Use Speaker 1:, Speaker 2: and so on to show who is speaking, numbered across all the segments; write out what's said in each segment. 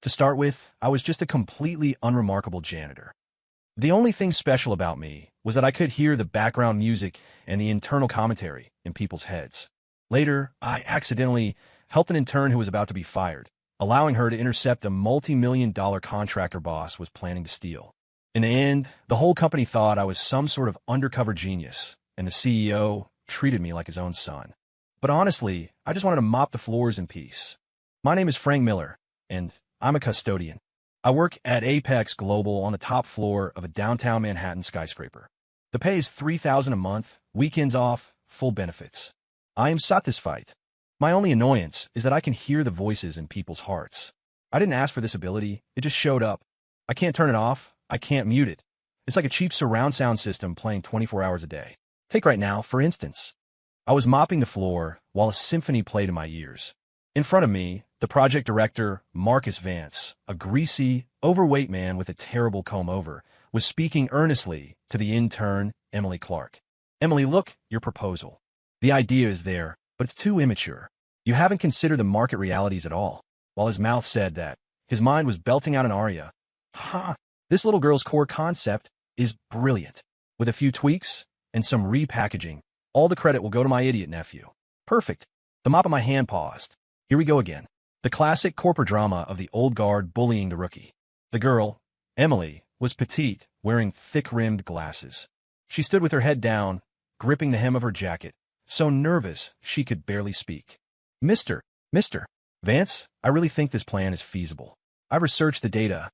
Speaker 1: To start with, I was just a completely unremarkable janitor. The only thing special about me was that I could hear the background music and the internal commentary in people's heads. Later, I accidentally helped an intern who was about to be fired, allowing her to intercept a multi-million-dollar contractor boss was planning to steal. In the end, the whole company thought I was some sort of undercover genius, and the CEO treated me like his own son. But honestly, I just wanted to mop the floors in peace. My name is Frank Miller, and I'm a custodian. I work at Apex Global on the top floor of a downtown Manhattan skyscraper. The pay is $3,000 a month, weekends off, full benefits. I am satisfied. My only annoyance is that I can hear the voices in people's hearts. I didn't ask for this ability, it just showed up. I can't turn it off, I can't mute it. It's like a cheap surround sound system playing 24 hours a day. Take right now, for instance. I was mopping the floor while a symphony played in my ears. In front of me, the project director, Marcus Vance, a greasy, overweight man with a terrible comb-over, was speaking earnestly to the intern, Emily Clark. Emily, look, your proposal. The idea is there, but it's too immature. You haven't considered the market realities at all. While his mouth said that, his mind was belting out an aria. Ha! This little girl's core concept is brilliant. With a few tweaks and some repackaging, all the credit will go to my idiot nephew. Perfect. The mop in my hand paused. Here we go again. The classic corporate drama of the old guard bullying the rookie. The girl, Emily, was petite, wearing thick-rimmed glasses. She stood with her head down, gripping the hem of her jacket, so nervous she could barely speak. Mr. Vance, I really think this plan is feasible. I've researched the data.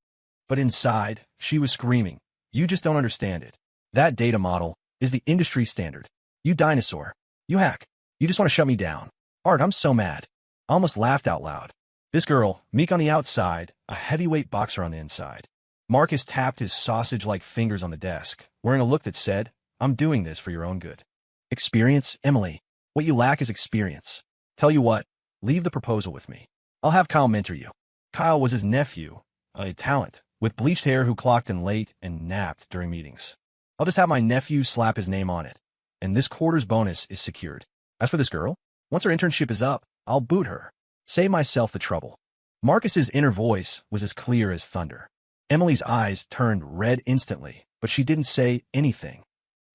Speaker 1: But inside, she was screaming, you just don't understand it. That data model is the industry standard. You dinosaur. You hack. You just want to shut me down. Art, I'm so mad. I almost laughed out loud. This girl, meek on the outside, a heavyweight boxer on the inside. Marcus tapped his sausage-like fingers on the desk, wearing a look that said, I'm doing this for your own good. Experience, Emily. What you lack is experience. Tell you what, leave the proposal with me. I'll have Kyle mentor you. Kyle was his nephew, a talent, with bleached hair who clocked in late and napped during meetings. I'll just have my nephew slap his name on it, and this quarter's bonus is secured. As for this girl, once her internship is up, I'll boot her. Save myself the trouble. Marcus's inner voice was as clear as thunder. Emily's eyes turned red instantly, but she didn't say anything.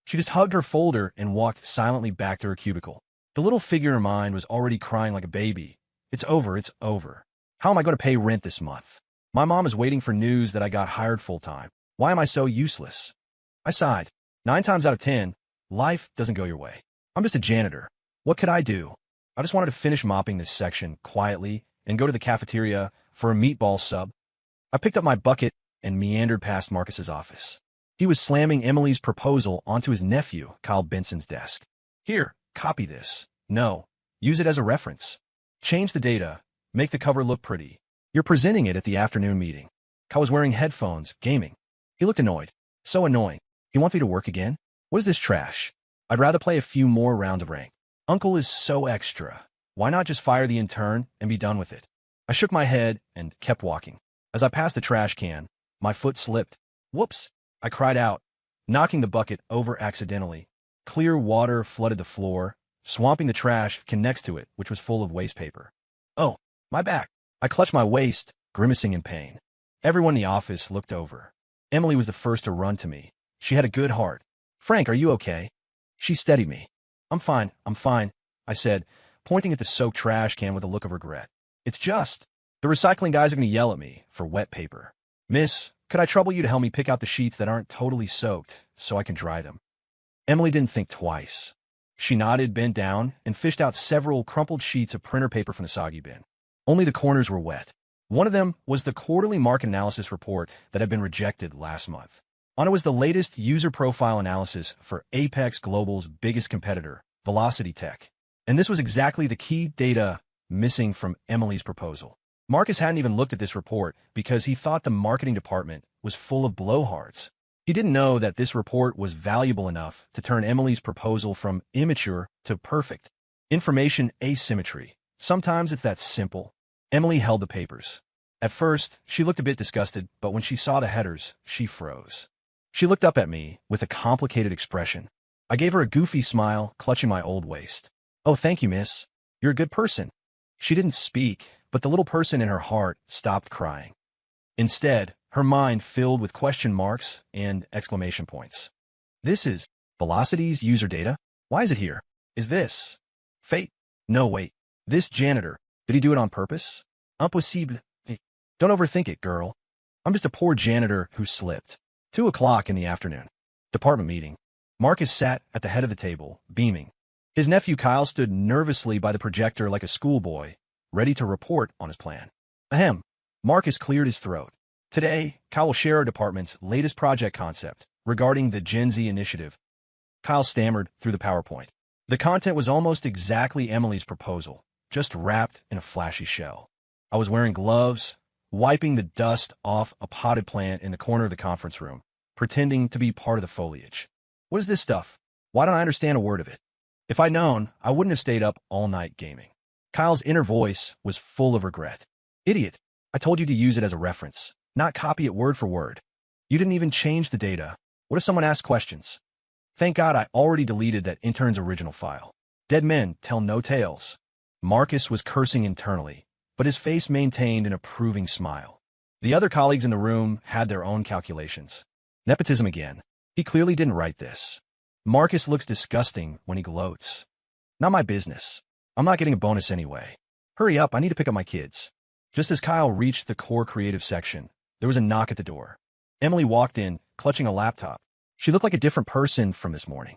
Speaker 1: She just hugged her folder and walked silently back to her cubicle. The little figure in her mind was already crying like a baby. It's over, it's over. How am I going to pay rent this month? My mom is waiting for news that I got hired full-time. Why am I so useless? I sighed. 9 times out of 10, life doesn't go your way. I'm just a janitor. What could I do? I just wanted to finish mopping this section quietly and go to the cafeteria for a meatball sub. I picked up my bucket and meandered past Marcus's office. He was slamming Emily's proposal onto his nephew, Kyle Benson's desk. Here, copy this. No, use it as a reference. Change the data. Make the cover look pretty. You're presenting it at the afternoon meeting. Kyle was wearing headphones, gaming. He looked annoyed. So annoying. He wants me to work again? What is this trash? I'd rather play a few more rounds of rank. Uncle is so extra. Why not just fire the intern and be done with it? I shook my head and kept walking. As I passed the trash can, my foot slipped. Whoops! I cried out, knocking the bucket over accidentally. Clear water flooded the floor, swamping the trash can next to it, which was full of waste paper. Oh, my back! I clutched my waist, grimacing in pain. Everyone in the office looked over. Emily was the first to run to me. She had a good heart. Frank, are you okay? She steadied me. I'm fine, I said, pointing at the soaked trash can with a look of regret. It's just, the recycling guys are going to yell at me for wet paper. Miss, could I trouble you to help me pick out the sheets that aren't totally soaked so I can dry them? Emily didn't think twice. She nodded, bent down, and fished out several crumpled sheets of printer paper from the soggy bin. Only the corners were wet. One of them was the quarterly market analysis report that had been rejected last month. On it was the latest user profile analysis for Apex Global's biggest competitor, Velocity Tech. And this was exactly the key data missing from Emily's proposal. Marcus hadn't even looked at this report because he thought the marketing department was full of blowhards. He didn't know that this report was valuable enough to turn Emily's proposal from immature to perfect. Information asymmetry. Sometimes it's that simple. Emily held the papers. At first, she looked a bit disgusted, but when she saw the headers, she froze. She looked up at me with a complicated expression. I gave her a goofy smile, clutching my old waist. Oh, thank you, miss. You're a good person. She didn't speak, but the little person in her heart stopped crying. Instead, her mind filled with question marks and exclamation points. This is Velocity's user data? Why is it here? Is this fate? No, wait. This janitor, did he do it on purpose? Impossible. Hey, don't overthink it, girl. I'm just a poor janitor who slipped. 2 o'clock in the afternoon. Department meeting. Marcus sat at the head of the table, beaming. His nephew Kyle stood nervously by the projector like a schoolboy, ready to report on his plan. Ahem. Marcus cleared his throat. Today, Kyle will share our department's latest project concept regarding the Gen Z initiative. Kyle stammered through the PowerPoint. The content was almost exactly Emily's proposal, just wrapped in a flashy shell. I was wearing gloves, wiping the dust off a potted plant in the corner of the conference room, pretending to be part of the foliage. What is this stuff? Why don't I understand a word of it? If I'd known, I wouldn't have stayed up all night gaming. Kyle's inner voice was full of regret. Idiot. I told you to use it as a reference, not copy it word for word. You didn't even change the data. What if someone asked questions? Thank God I already deleted that intern's original file. Dead men tell no tales. Marcus was cursing internally, but his face maintained an approving smile. The other colleagues in the room had their own calculations. Nepotism again. He clearly didn't write this. Marcus looks disgusting when he gloats. Not my business. I'm not getting a bonus anyway. Hurry up, I need to pick up my kids. Just as Kyle reached the core creative section, there was a knock at the door. Emily walked in, clutching a laptop. She looked like a different person from this morning.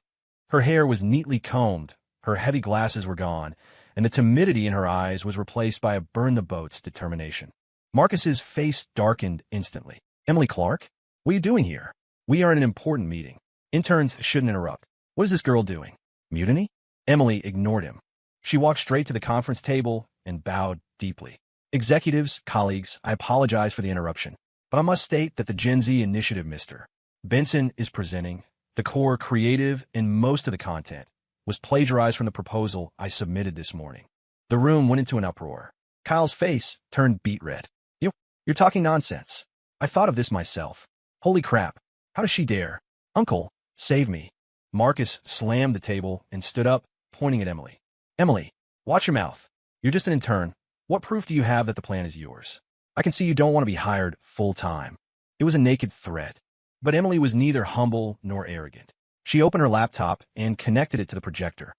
Speaker 1: Her hair was neatly combed, her heavy glasses were gone, and the timidity in her eyes was replaced by a burn-the-boats determination. Marcus's face darkened instantly. Emily Clark? What are you doing here? We are in an important meeting. Interns shouldn't interrupt. What is this girl doing? Mutiny? Emily ignored him. She walked straight to the conference table and bowed deeply. Executives, colleagues, I apologize for the interruption, but I must state that the Gen Z initiative, Mr. Benson is presenting, the core creative and most of the content was plagiarized from the proposal I submitted this morning. The room went into an uproar. Kyle's face turned beet red. You're talking nonsense. I thought of this myself. Holy crap. How does she dare? Uncle, save me. Marcus slammed the table and stood up, pointing at Emily. Emily, watch your mouth. You're just an intern. What proof do you have that the plan is yours? I can see you don't want to be hired full-time. It was a naked threat. But Emily was neither humble nor arrogant. She opened her laptop and connected it to the projector.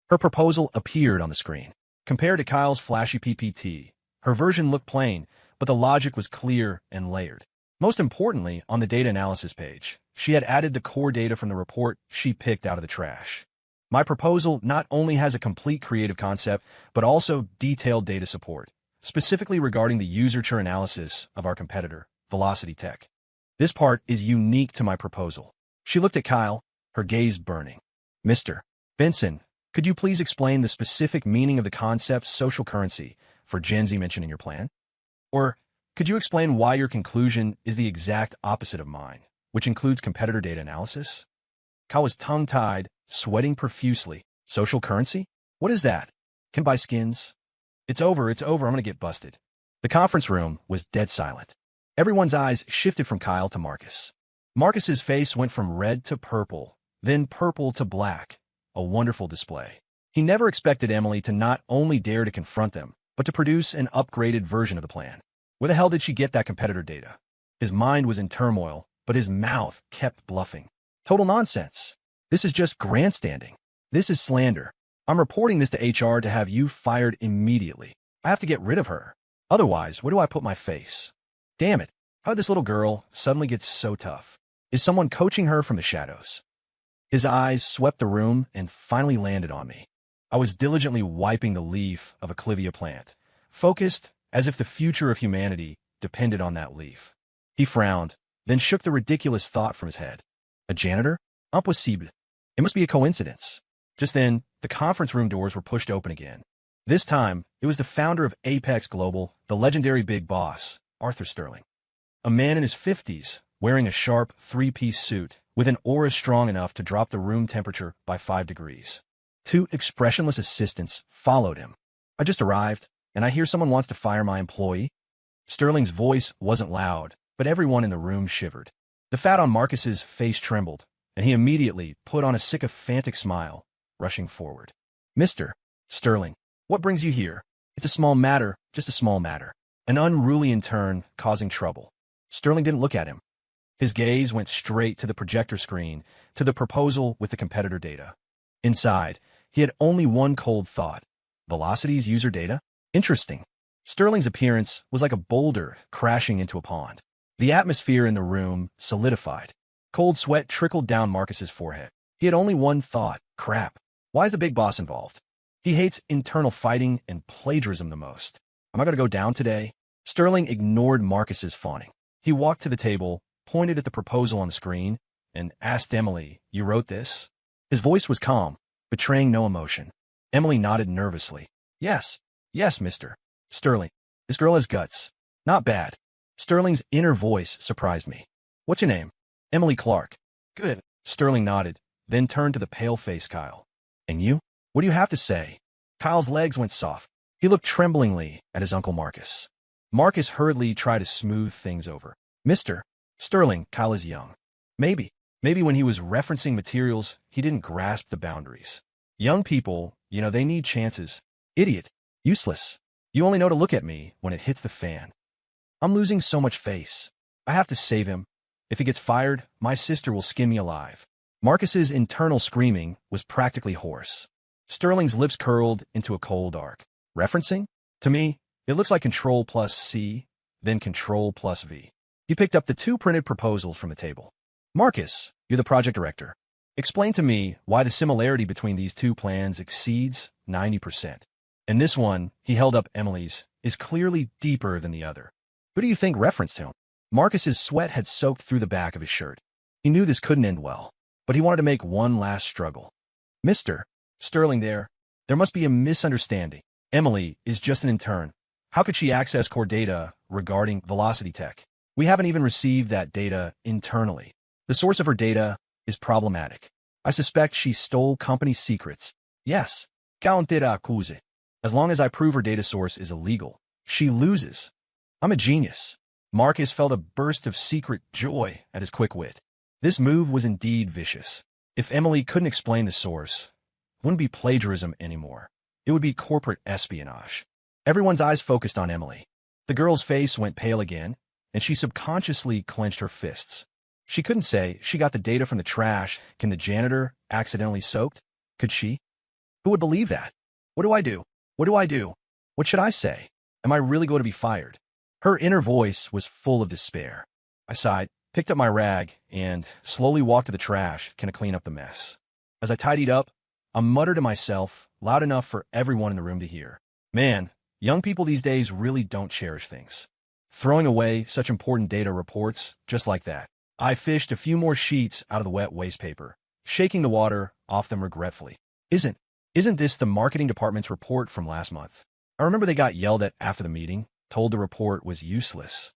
Speaker 1: Her proposal appeared on the screen. Compared to Kyle's flashy PPT, her version looked plain, but the logic was clear and layered. Most importantly, on the data analysis page, she had added the core data from the report she picked out of the trash. My proposal not only has a complete creative concept, but also detailed data support, specifically regarding the user churn analysis of our competitor, Velocity Tech. This part is unique to my proposal. She looked at Kyle, her gaze burning. Mr. Benson, could you please explain the specific meaning of the concept social currency for Gen Z mentioned in your plan? Or could you explain why your conclusion is the exact opposite of mine, which includes competitor data analysis? Kyle was tongue-tied, sweating profusely. Social currency? What is that? Can buy skins? It's over, I'm gonna get busted. The conference room was dead silent. Everyone's eyes shifted from Kyle to Marcus. Marcus's face went from red to purple, then purple to black. A wonderful display. He never expected Emily to not only dare to confront them, but to produce an upgraded version of the plan. Where the hell did she get that competitor data? His mind was in turmoil, but his mouth kept bluffing. Total nonsense. This is just grandstanding. This is slander. I'm reporting this to HR to have you fired immediately. I have to get rid of her. Otherwise, where do I put my face? Damn it. How did this little girl suddenly get so tough? Is someone coaching her from the shadows? His eyes swept the room and finally landed on me. I was diligently wiping the leaf of a clivia plant, focused as if the future of humanity depended on that leaf. He frowned, then shook the ridiculous thought from his head. A janitor? Impossible. It must be a coincidence. Just then, the conference room doors were pushed open again. This time, it was the founder of Apex Global, the legendary big boss, Arthur Sterling. A man in his 50s, wearing a sharp three-piece suit, with an aura strong enough to drop the room temperature by 5 degrees. 2 expressionless assistants followed him. I just arrived, and I hear someone wants to fire my employee. Sterling's voice wasn't loud, but everyone in the room shivered. The fat on Marcus's face trembled, and he immediately put on a sycophantic smile, rushing forward. Mr. Sterling, what brings you here? It's a small matter, just a small matter. An unruly intern causing trouble. Sterling didn't look at him. His gaze went straight to the projector screen, to the proposal with the competitor data. Inside, he had only one cold thought. Velocity's user data? Interesting. Sterling's appearance was like a boulder crashing into a pond. The atmosphere in the room solidified. Cold sweat trickled down Marcus's forehead. He had only one thought. Crap. Why is the big boss involved? He hates internal fighting and plagiarism the most. Am I going to go down today? Sterling ignored Marcus's fawning. He walked to the table, pointed at the proposal on the screen, and asked Emily, "You wrote this?" His voice was calm, betraying no emotion. Emily nodded nervously. Yes, mister. Sterling, this girl has guts. Not bad. Sterling's inner voice surprised me. What's your name? Emily Clark. Good. Sterling nodded, then turned to the pale-faced Kyle. And you? What do you have to say? Kyle's legs went soft. He looked tremblingly at his Uncle Marcus. Marcus hurriedly tried to smooth things over. Mr. Sterling, Kyle is young. Maybe when he was referencing materials, he didn't grasp the boundaries. Young people, they need chances. Idiot. Useless. You only know to look at me when it hits the fan. I'm losing so much face. I have to save him. If he gets fired, my sister will skin me alive. Marcus's internal screaming was practically hoarse. Sterling's lips curled into a cold arc. Referencing? To me, it looks like Control plus C, then Control plus V. He picked up the two printed proposals from the table. Marcus, you're the project director. Explain to me why the similarity between these two plans exceeds 90%. And this one, he held up Emily's, is clearly deeper than the other. Who do you think referenced him? Marcus's sweat had soaked through the back of his shirt. He knew this couldn't end well, but he wanted to make one last struggle. Mr. Sterling, there must be a misunderstanding. Emily is just an intern. How could she access core data regarding Velocity Tech? We haven't even received that data internally. The source of her data is problematic. I suspect she stole company secrets. Yes, counter accuse. As long as I prove her data source is illegal, she loses. I'm a genius. Marcus felt a burst of secret joy at his quick wit. This move was indeed vicious. If Emily couldn't explain the source, it wouldn't be plagiarism anymore. It would be corporate espionage. Everyone's eyes focused on Emily. The girl's face went pale again, and she subconsciously clenched her fists. She couldn't say she got the data from the trash. Can the janitor accidentally soaked? Could she? Who would believe that? What do I do? What do I do? What should I say? Am I really going to be fired? Her inner voice was full of despair. I sighed, picked up my rag, and slowly walked to the trash to clean up the mess. As I tidied up, I muttered to myself, loud enough for everyone in the room to hear. Man, young people these days really don't cherish things. Throwing away such important data reports just like that. I fished a few more sheets out of the wet waste paper, shaking the water off them regretfully. Isn't this the marketing department's report from last month? I remember they got yelled at after the meeting, told the report was useless.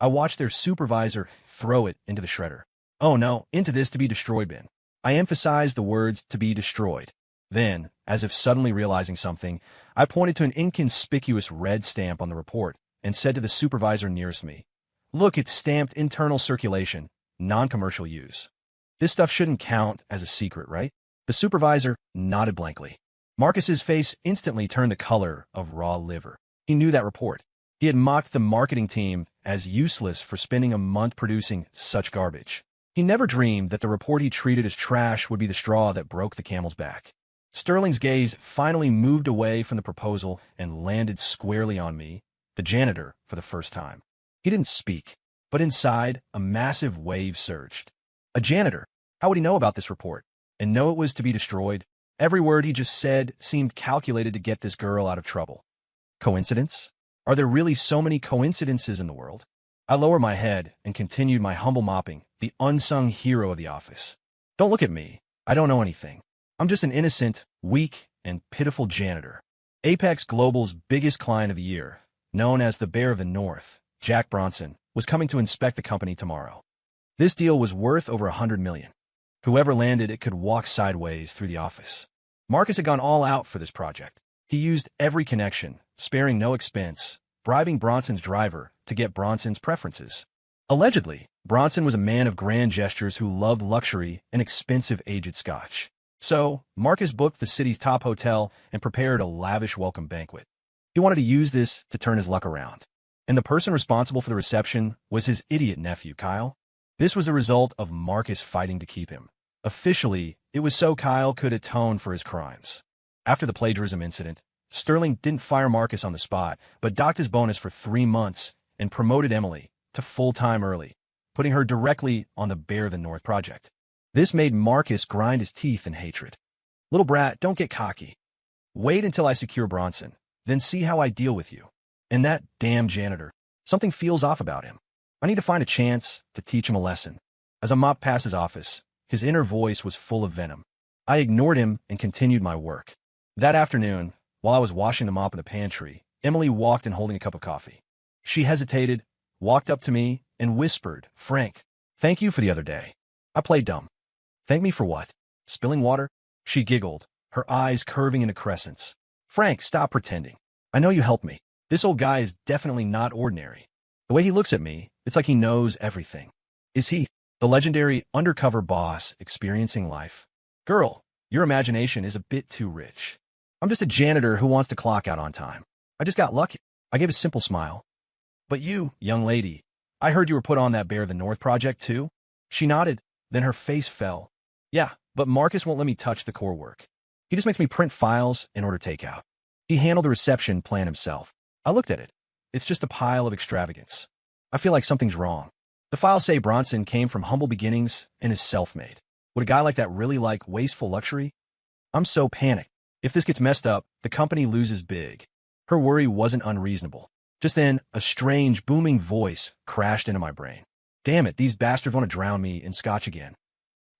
Speaker 1: I watched their supervisor throw it into the shredder. Oh no, into this to be destroyed bin. I emphasized the words to be destroyed. Then, as if suddenly realizing something, I pointed to an inconspicuous red stamp on the report and said to the supervisor nearest me, "Look, it's stamped internal circulation, non-commercial use. This stuff shouldn't count as a secret, right?" The supervisor nodded blankly. Marcus's face instantly turned the color of raw liver. He knew that report. He had mocked the marketing team as useless for spending a month producing such garbage. He never dreamed that the report he treated as trash would be the straw that broke the camel's back. Sterling's gaze finally moved away from the proposal and landed squarely on me, the janitor, for the first time. He didn't speak, but inside, a massive wave surged. A janitor? How would he know about this report? And know it was to be destroyed? Every word he just said seemed calculated to get this girl out of trouble. Coincidence? Are there really so many coincidences in the world? I lowered my head and continued my humble mopping, the unsung hero of the office. Don't look at me. I don't know anything. I'm just an innocent, weak, and pitiful janitor. Apex Global's biggest client of the year, known as the Bear of the North, Jack Bronson, was coming to inspect the company tomorrow. This deal was worth over $100 million. Whoever landed it could walk sideways through the office. Marcus had gone all out for this project. He used every connection, sparing no expense, bribing Bronson's driver to get Bronson's preferences. Allegedly, Bronson was a man of grand gestures who loved luxury and expensive aged scotch. So, Marcus booked the city's top hotel and prepared a lavish welcome banquet. He wanted to use this to turn his luck around. And the person responsible for the reception was his idiot nephew, Kyle. This was a result of Marcus fighting to keep him. Officially, it was so Kyle could atone for his crimes. After the plagiarism incident, Sterling didn't fire Marcus on the spot, but docked his bonus for 3 months and promoted Emily to full-time early, putting her directly on the Bear the North project. This made Marcus grind his teeth in hatred. Little brat, don't get cocky. Wait until I secure Bronson, then see how I deal with you. And that damn janitor. Something feels off about him. I need to find a chance to teach him a lesson. As I mopped past his office, his inner voice was full of venom. I ignored him and continued my work. That afternoon, while I was washing the mop in the pantry, Emily walked in holding a cup of coffee. She hesitated, walked up to me, and whispered, "Frank, thank you for the other day. I played dumb." "Thank me for what? Spilling water?" She giggled, her eyes curving into crescents. "Frank, stop pretending. I know you helped me. This old guy is definitely not ordinary. The way he looks at me, it's like he knows everything. Is he the legendary undercover boss experiencing life? Girl, your imagination is a bit too rich. I'm just a janitor who wants to clock out on time. I just got lucky." I gave a simple smile. "But you, young lady, I heard you were put on that Bear the North project too?" She nodded, then her face fell. "Yeah, but Marcus won't let me touch the core work. He just makes me print files and order takeout. He handled the reception plan himself." I looked at it. It's just a pile of extravagance. I feel like something's wrong. The files say Bronson came from humble beginnings and is self-made. Would a guy like that really like wasteful luxury? I'm so panicked. If this gets messed up, the company loses big. Her worry wasn't unreasonable. Just then, a strange, booming voice crashed into my brain. Damn it, these bastards want to drown me in scotch again.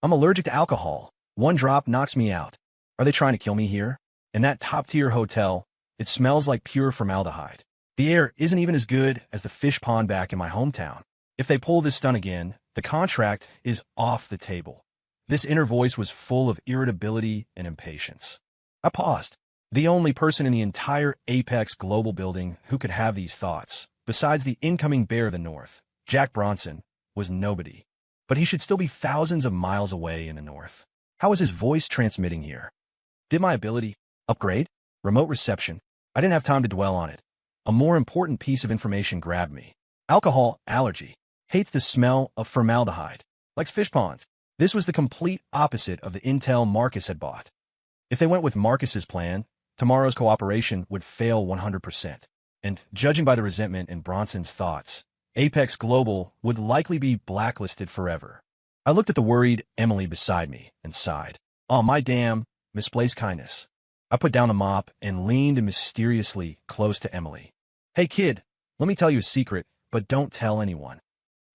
Speaker 1: I'm allergic to alcohol. 1 drop knocks me out. Are they trying to kill me here? In that top-tier hotel, it smells like pure formaldehyde. The air isn't even as good as the fish pond back in my hometown. If they pull this stunt again, the contract is off the table. This inner voice was full of irritability and impatience. I paused. The only person in the entire Apex Global building who could have these thoughts, besides the incoming Bear of the North, Jack Bronson, was nobody. But he should still be thousands of miles away in the north. How is his voice transmitting here? Did my ability upgrade? Remote reception. I didn't have time to dwell on it. A more important piece of information grabbed me. Alcohol allergy. Hates the smell of formaldehyde. Likes fish ponds. This was the complete opposite of the intel Marcus had bought. If they went with Marcus's plan, tomorrow's cooperation would fail 100%. And judging by the resentment in Bronson's thoughts, Apex Global would likely be blacklisted forever. I looked at the worried Emily beside me and sighed. Oh, my damn misplaced kindness. I put down the mop and leaned mysteriously close to Emily. Hey, kid, let me tell you a secret, but don't tell anyone.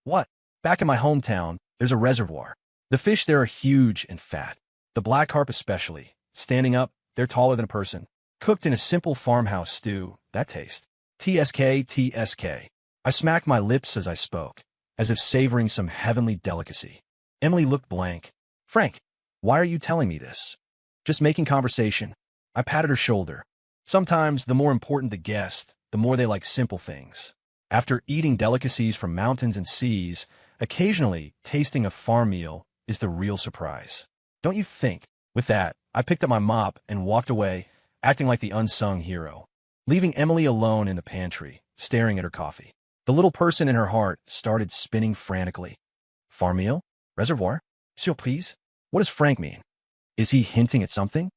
Speaker 1: What? Back in my hometown, there's a reservoir. The fish there are huge and fat. The black carp especially. Standing up, they're taller than a person. Cooked in a simple farmhouse stew, that taste. TSK, TSK. I smacked my lips as I spoke, as if savoring some heavenly delicacy. Emily looked blank. Frank, why are you telling me this? Just making conversation. I patted her shoulder. Sometimes the more important the guest, the more they like simple things. After eating delicacies from mountains and seas, occasionally tasting a farm meal is the real surprise. Don't you think? With that, I picked up my mop and walked away, acting like the unsung hero, leaving Emily alone in the pantry, staring at her coffee. The little person in her heart started spinning frantically. Farm meal? Reservoir? Surprise? What does Frank mean? Is he hinting at something?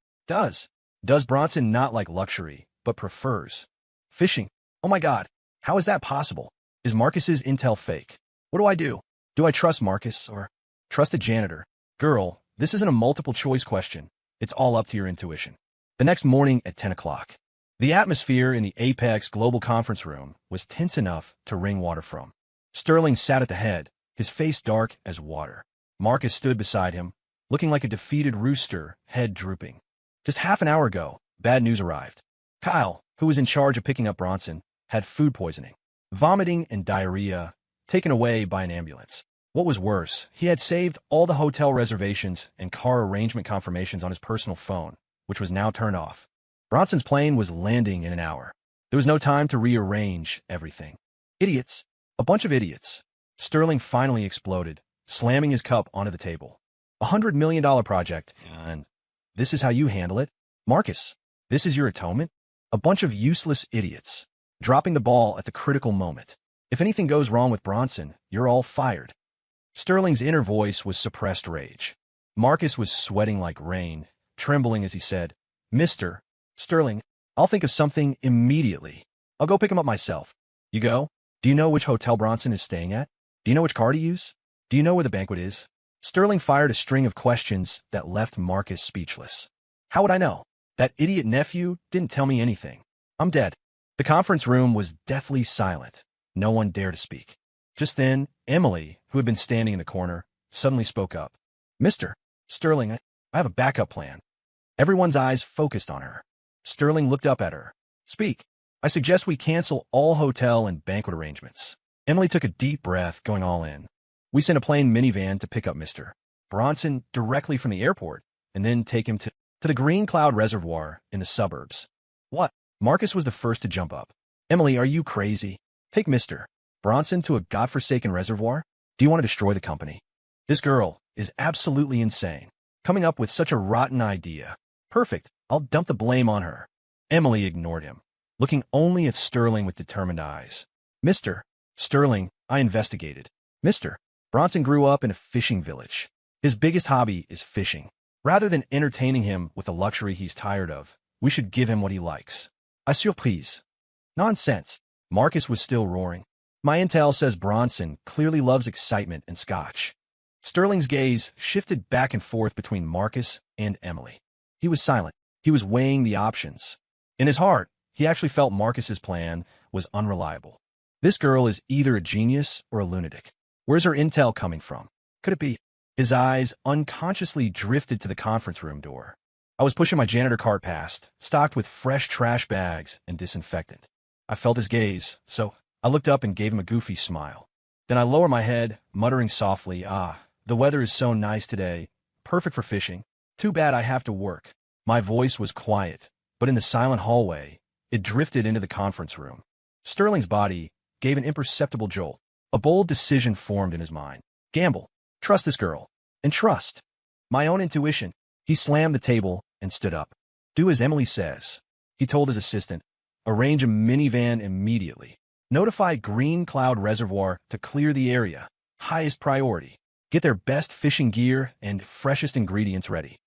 Speaker 1: Does Bronson not like luxury, but prefers fishing? Oh my God, how is that possible? Is Marcus's intel fake? What do I do? Do I trust Marcus or trust a janitor? Girl, this isn't a multiple choice question. It's all up to your intuition. The next morning at 10 o'clock, the atmosphere in the Apex Global Conference Room was tense enough to wring water from. Sterling sat at the head, his face dark as water. Marcus stood beside him, looking like a defeated rooster, head drooping. Just half an hour ago, bad news arrived. Kyle, who was in charge of picking up Bronson, had food poisoning, vomiting and diarrhea, taken away by an ambulance. What was worse, he had saved all the hotel reservations and car arrangement confirmations on his personal phone, which was now turned off. Bronson's plane was landing in an hour. There was no time to rearrange everything. Idiots. A bunch of idiots. Sterling finally exploded, slamming his cup onto the table. $100 million project, and this is how you handle it? Marcus, this is your atonement? A bunch of useless idiots. dropping the ball at the critical moment. If anything goes wrong with Bronson, you're all fired. Sterling's inner voice was suppressed rage. Marcus was sweating like rain, trembling as he said, "Mr. Sterling, I'll think of something immediately. I'll go pick him up myself." "You go? Do you know which hotel Bronson is staying at? Do you know which car to use? Do you know where the banquet is?" Sterling fired a string of questions that left Marcus speechless. "How would I know? That idiot nephew didn't tell me anything. I'm dead." The conference room was deathly silent. No one dared to speak. Just then, Emily, who had been standing in the corner, suddenly spoke up. "Mr. Sterling, I have a backup plan." Everyone's eyes focused on her. Sterling looked up at her. "Speak. I suggest we cancel all hotel and banquet arrangements." Emily took a deep breath, going all in. "We sent a plain minivan to pick up Mr. Bronson directly from the airport and then take him to the Green Cloud Reservoir in the suburbs." "What?" Marcus was the first to jump up. "Emily, are you crazy? Take Mr. Bronson to a godforsaken reservoir? Do you want to destroy the company? This girl is absolutely insane. Coming up with such a rotten idea. Perfect. I'll dump the blame on her." Emily ignored him, looking only at Sterling with determined eyes. "Mr. Sterling, I investigated. Mr. Bronson grew up in a fishing village. His biggest hobby is fishing. Rather than entertaining him with a luxury he's tired of, we should give him what he likes. A surprise." "Nonsense." Marcus was still roaring. "My intel says Bronson clearly loves excitement and scotch." Sterling's gaze shifted back and forth between Marcus and Emily. He was silent. He was weighing the options. In his heart, he actually felt Marcus's plan was unreliable. This girl is either a genius or a lunatic. Where's her intel coming from? Could it be? His eyes unconsciously drifted to the conference room door. I was pushing my janitor cart past, stocked with fresh trash bags and disinfectant. I felt his gaze, so I looked up and gave him a goofy smile. Then I lowered my head, muttering softly, "The weather is so nice today. Perfect for fishing. Too bad I have to work." My voice was quiet, but in the silent hallway, it drifted into the conference room. Sterling's body gave an imperceptible jolt. A bold decision formed in his mind. Gamble. Trust this girl. And trust my own intuition. He slammed the table and stood up. "Do as Emily says," he told his assistant. "Arrange a minivan immediately. Notify Green Cloud Reservoir to clear the area. Highest priority. Get their best fishing gear and freshest ingredients ready."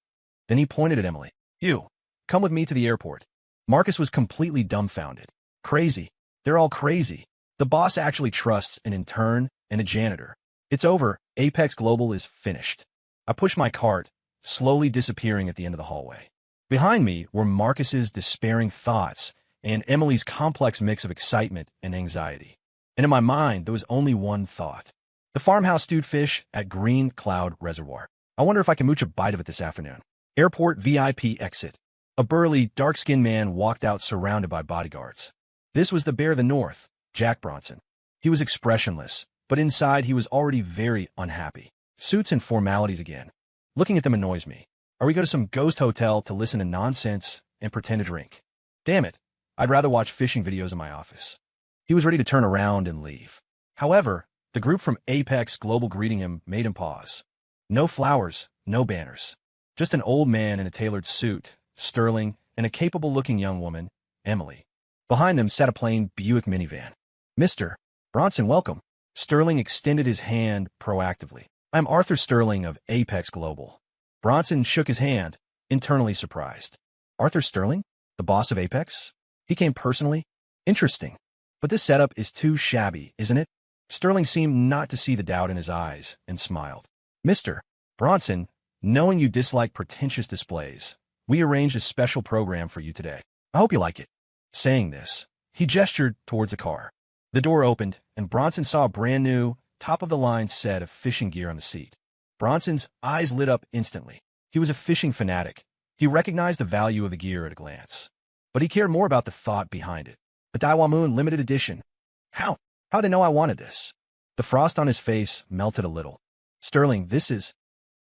Speaker 1: Then he pointed at Emily. "You, come with me to the airport." Marcus was completely dumbfounded. Crazy. They're all crazy. The boss actually trusts an intern and a janitor. It's over. Apex Global is finished. I pushed my cart, slowly disappearing at the end of the hallway. Behind me were Marcus's despairing thoughts and Emily's complex mix of excitement and anxiety. And in my mind, there was only one thought. The farmhouse stewed fish at Green Cloud Reservoir. I wonder if I can mooch a bite of it this afternoon. Airport VIP exit. A burly, dark-skinned man walked out surrounded by bodyguards. This was the Bear of the North, Jack Bronson. He was expressionless, but inside he was already very unhappy. Suits and formalities again. Looking at them annoys me. Or we go to some ghost hotel to listen to nonsense and pretend to drink. Damn it. I'd rather watch fishing videos in my office. He was ready to turn around and leave. However, the group from Apex Global greeting him made him pause. No flowers, no banners. Just an old man in a tailored suit, Sterling, and a capable-looking young woman, Emily. Behind them sat a plain Buick minivan. "Mr. Bronson, welcome." Sterling extended his hand proactively. "I'm Arthur Sterling of Apex Global." Bronson shook his hand, internally surprised. "Arthur Sterling? The boss of Apex? He came personally? Interesting. But this setup is too shabby, isn't it?" Sterling seemed not to see the doubt in his eyes and smiled. "Mr. Bronson, knowing you dislike pretentious displays, we arranged a special program for you today. I hope you like it." Saying this, he gestured towards the car. The door opened, and Bronson saw a brand new, top-of-the-line set of fishing gear on the seat. Bronson's eyes lit up instantly. He was a fishing fanatic. He recognized the value of the gear at a glance. But he cared more about the thought behind it. A Daiwa Moon limited edition. How did I know I wanted this? The frost on his face melted a little. "Sterling, this is..."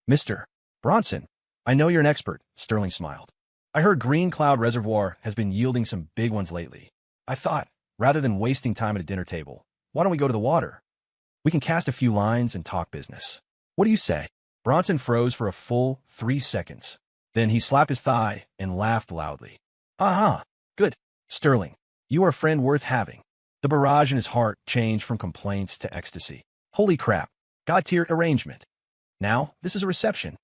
Speaker 1: "Mr. Bronson, I know you're an expert," Sterling smiled. "I heard Green Cloud Reservoir has been yielding some big ones lately. I thought, rather than wasting time at a dinner table, why don't we go to the water? We can cast a few lines and talk business. What do you say?" Bronson froze for a full 3 seconds. Then he slapped his thigh and laughed loudly. "Good, Sterling. You are a friend worth having. The barrage in his heart changed from complaints to ecstasy. Holy crap. God-tier arrangement. Now, this is a reception.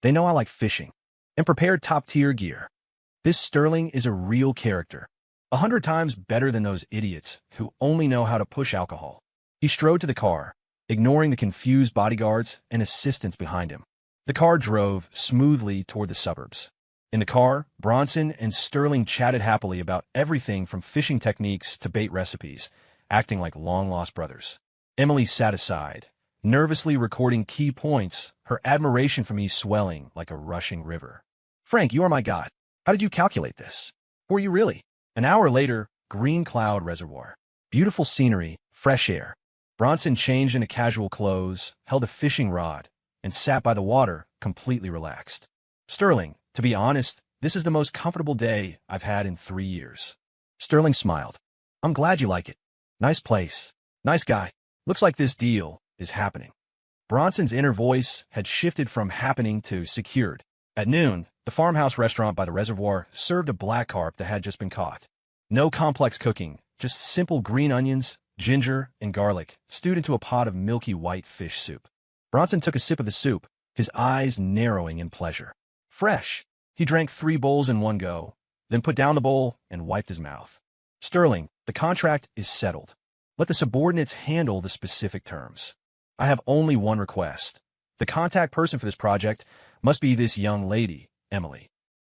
Speaker 1: They know I like fishing and prepared top-tier gear. This Sterling is a real character. 100 times better than those idiots who only know how to push alcohol. He strode to the car, ignoring the confused bodyguards and assistants behind him. The car drove smoothly toward the suburbs. In the car, Bronson and Sterling chatted happily about everything from fishing techniques to bait recipes, acting like long-lost brothers. Emily sat aside, nervously recording key points, her admiration for me swelling like a rushing river. Frank, you are my god. How did you calculate this? Were you really? An hour later, Green Cloud Reservoir. Beautiful scenery, fresh air. Bronson changed into casual clothes, held a fishing rod, and sat by the water, completely relaxed. Sterling, to be honest, this is the most comfortable day I've had in 3 years. Sterling smiled. I'm glad you like it. Nice place. Nice guy. Looks like this deal is happening. Bronson's inner voice had shifted from happening to secured. At noon, the farmhouse restaurant by the reservoir served a black carp that had just been caught. No complex cooking, just simple green onions, ginger, and garlic stewed into a pot of milky white fish soup. Bronson took a sip of the soup, his eyes narrowing in pleasure. Fresh. He drank 3 bowls in one go, then put down the bowl and wiped his mouth. Sterling, the contract is settled. Let the subordinates handle the specific terms. I have only one request. The contact person for this project must be this young lady, Emily.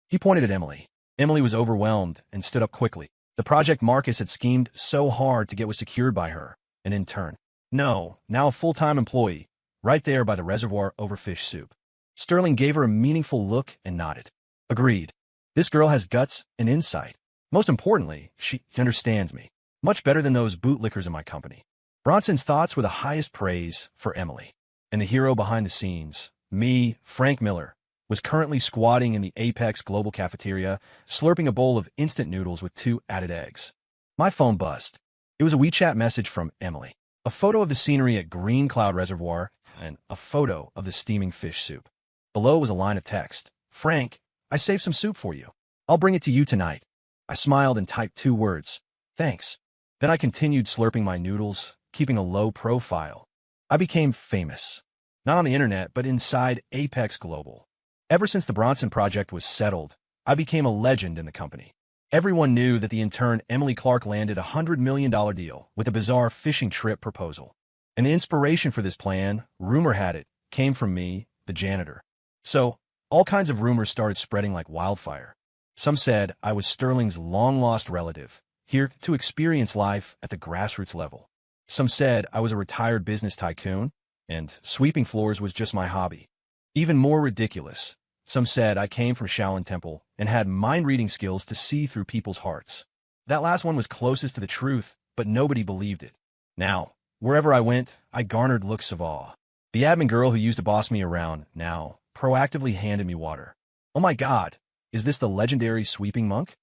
Speaker 1: He pointed at Emily. Emily was overwhelmed and stood up quickly. The project Marcus had schemed so hard to get was secured by her, an intern. No, now a full-time employee, right there by the reservoir over fish soup. Sterling gave her a meaningful look and nodded. Agreed. This girl has guts and insight. Most importantly, she understands me. Much better than those bootlickers in my company. Bronson's thoughts were the highest praise for Emily. And the hero behind the scenes, me, Frank Miller, was currently squatting in the Apex Global Cafeteria, slurping a bowl of instant noodles with 2 added eggs. My phone buzzed. It was a WeChat message from Emily. A photo of the scenery at Green Cloud Reservoir and a photo of the steaming fish soup. Below was a line of text. Frank, I saved some soup for you. I'll bring it to you tonight. I smiled and typed 2 words. Thanks. Then I continued slurping my noodles, keeping a low profile. I became famous. Not on the internet, but inside Apex Global. Ever since the Bronson project was settled, I became a legend in the company. Everyone knew that the intern Emily Clark landed a $100 million deal with a bizarre fishing trip proposal. And the inspiration for this plan, rumor had it, came from me, the janitor. So, all kinds of rumors started spreading like wildfire. Some said I was Sterling's long-lost relative, here to experience life at the grassroots level. Some said I was a retired business tycoon, and sweeping floors was just my hobby. Even more ridiculous, some said I came from Shaolin Temple and had mind-reading skills to see through people's hearts. That last one was closest to the truth, but nobody believed it. Now, wherever I went, I garnered looks of awe. The admin girl who used to boss me around now proactively handed me water. Oh my God, is this the legendary sweeping monk?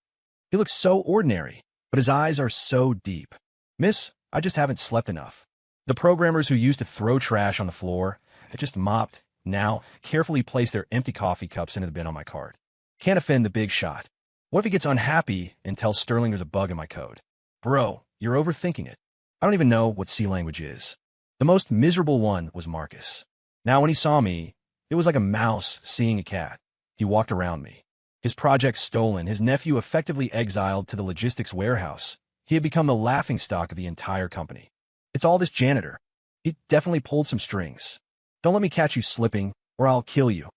Speaker 1: He looks so ordinary, but his eyes are so deep. Miss, I just haven't slept enough. The programmers who used to throw trash on the floor had just mopped, now carefully placed their empty coffee cups into the bin on my card. Can't offend the big shot. What if he gets unhappy and tells Sterling there's a bug in my code? Bro, you're overthinking it. I don't even know what C language is. The most miserable one was Marcus. Now when he saw me, it was like a mouse seeing a cat. He walked around me. His project stolen, his nephew effectively exiled to the logistics warehouse. He had become the laughingstock of the entire company. It's all this janitor. He definitely pulled some strings. Don't let me catch you slipping, or I'll kill you.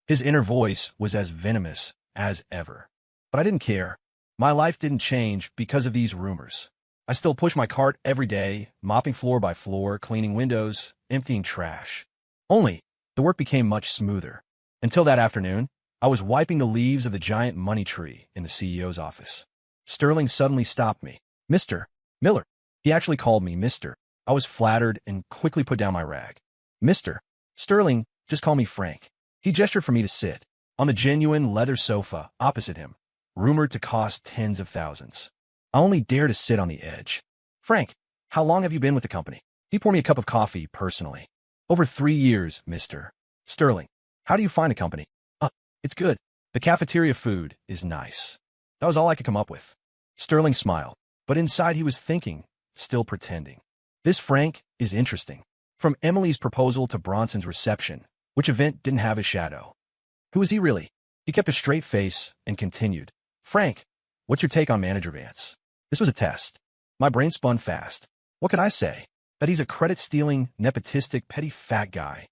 Speaker 1: His inner voice was as venomous as ever. But I didn't care. My life didn't change because of these rumors. I still push my cart every day, mopping floor by floor, cleaning windows, emptying trash. Only, the work became much smoother. Until that afternoon, I was wiping the leaves of the giant money tree in the CEO's office. Sterling suddenly stopped me. Mr. Miller. He actually called me Mr. I was flattered and quickly put down my rag. Mr. Sterling, just call me Frank. He gestured for me to sit on the genuine leather sofa opposite him, rumored to cost tens of thousands. I only dare to sit on the edge. Frank, how long have you been with the company? He poured me a cup of coffee personally. Over 3 years, Mr. Sterling. How do you find a company? It's good. The cafeteria food is nice. That was all I could come up with. Sterling smiled. But inside he was thinking, still pretending. This Frank is interesting. From Emily's proposal to Bronson's reception, which event didn't have his shadow? Who is he really? He kept a straight face and continued. Frank, what's your take on Manager Vance? This was a test. My brain spun fast. What could I say? That he's a credit-stealing, nepotistic, petty fat guy.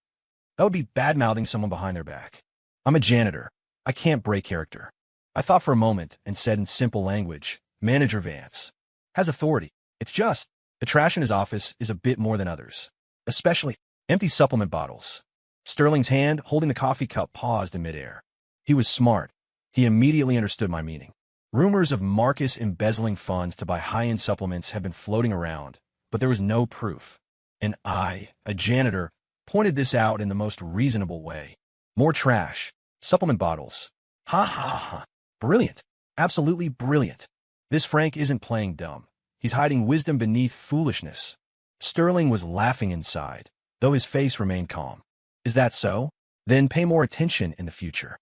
Speaker 1: That would be bad-mouthing someone behind their back. I'm a janitor. I can't break character. I thought for a moment and said in simple language, Manager Vance has authority. It's just, the trash in his office is a bit more than others. Especially empty supplement bottles. Sterling's hand holding the coffee cup paused in midair. He was smart. He immediately understood my meaning. Rumors of Marcus embezzling funds to buy high-end supplements have been floating around, but there was no proof. And I, a janitor, pointed this out in the most reasonable way. More trash. Supplement bottles. Ha ha ha. Brilliant. Absolutely brilliant. This Frank isn't playing dumb. He's hiding wisdom beneath foolishness. Sterling was laughing inside, though his face remained calm. Is that so? Then pay more attention in the future.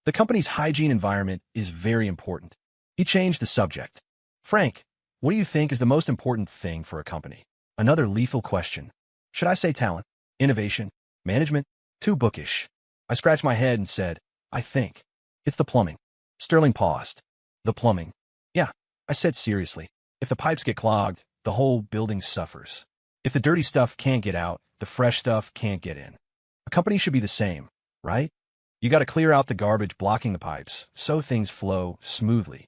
Speaker 1: The company's hygiene environment is very important. He changed the subject. Frank, what do you think is the most important thing for a company? Another lethal question. Should I say talent, innovation, management? Too bookish. I scratched my head and said, I think it's the plumbing. Sterling paused. The plumbing. Yeah, I said seriously. If the pipes get clogged, the whole building suffers. If the dirty stuff can't get out, the fresh stuff can't get in. A company should be the same, right? You got to clear out the garbage blocking the pipes so things flow smoothly.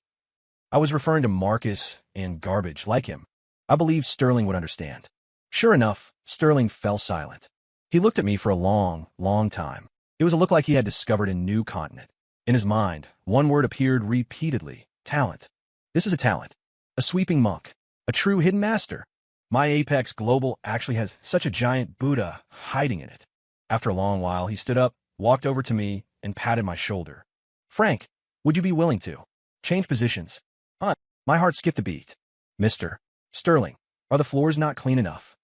Speaker 1: I was referring to Marcus and garbage like him. I believed Sterling would understand. Sure enough, Sterling fell silent. He looked at me for a long, long time. It was a look like he had discovered a new continent. In his mind, one word appeared repeatedly. Talent. This is a talent. A sweeping monk. A true hidden master. My Apex Global actually has such a giant Buddha hiding in it. After a long while, he stood up, walked over to me, and patted my shoulder. Frank, would you be willing to change positions? My heart skipped a beat. Mr. Sterling, are the floors not clean enough?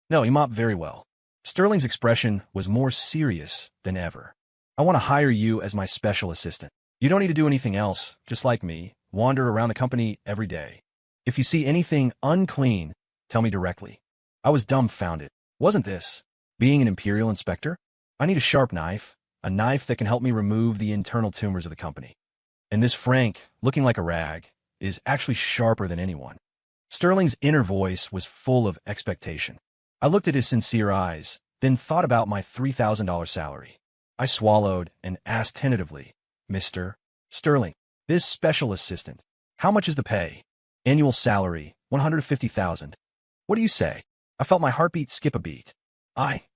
Speaker 1: No, he mopped very well. Sterling's expression was more serious than ever. I want to hire you as my special assistant. You don't need to do anything else, just like me, wander around the company every day. If you see anything unclean, tell me directly. I was dumbfounded. Wasn't this being an imperial inspector? I need a sharp knife, a knife that can help me remove the internal tumors of the company. And this Frank, looking like a rag, is actually sharper than anyone. Sterling's inner voice was full of expectation. I looked at his sincere eyes, then thought about my $3,000 salary. I swallowed and asked tentatively, Mr. Sterling, this special assistant, how much is the pay? Annual salary, $150,000. What do you say? I felt my heartbeat skip a beat.